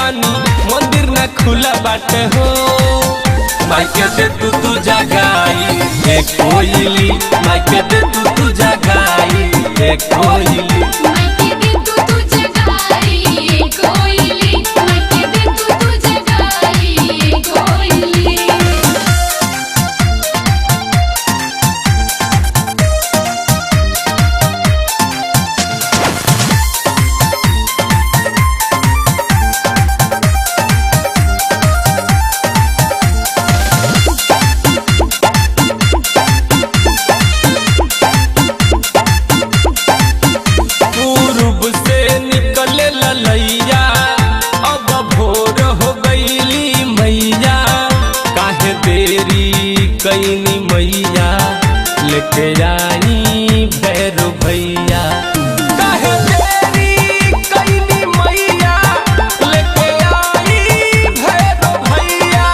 बानी मंदिर ना खुला बाटे हो। माइके दे तू जगाई एक कोयली, माइके दे तू जगाई एक कोयली। कैनी मैया लेके आई भैरो भैया, काहे देरी कैनी मैया लेके आई भैरो भैया।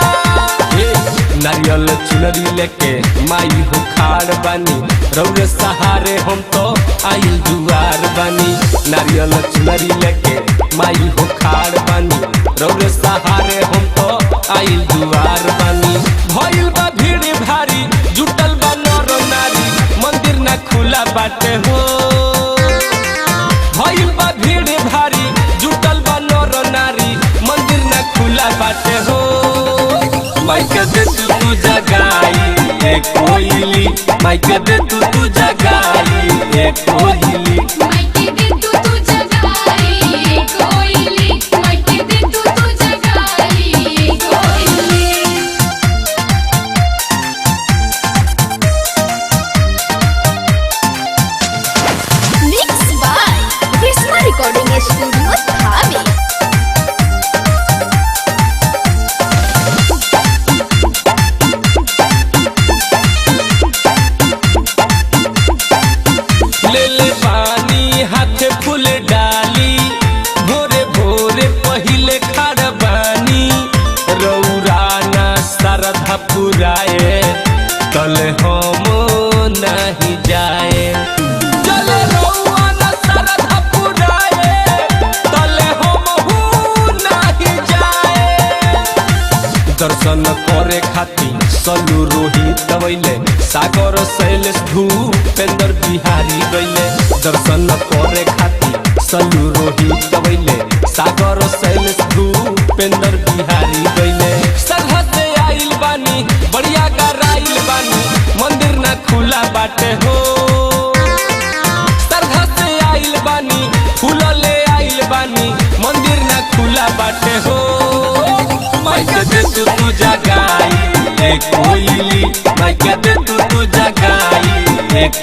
नारियल चुनरी लेके माई हो खाड़ बानी, रौरे सहारे हम तो आइल दुआर बानी। नारियल चुनरी लेके माई हो खाड़ बानी, रौरे सहारे हम तो आइल दुआर बानी। भइल बा भीड़ भारी जुटल बा नर नारी, मंदिर ना खुला बाटे हो। भइल बा भीड़ भारी जुटल बा नर नारी, मंदिर ना खुला बाटे हो। माइके दे तू जगाई एक कोयली, माइके दे तू जगाई एक कोयली। ले ले पानी हाथ फूल डाली, भोरे भोरे पहिले खाड़ बानी। रौराना सरधा पुराए कल हम नहीं जाए, चले रौराना सरधा पुराए कल हम नहीं जाए। दर्शन करे खातिर सलू रोहित गइले, सागर शैलेश भूपेंद्र बिहारी गइले। दर्शन करे खातिर सलू रोहित गइले, सागर शैलेश भूपेंद्र बिहारी गइले। सरहद से आइल बानी बढ़िया गराइल बानी, मंदिर ना खुला बाटे हो। सरहद से आइल बानी फूल ले आइल बानी, मंदिर ना खुला बाटे हो। माइके दे तू जगाई एक कोयली, माइके दे तू जगाई एक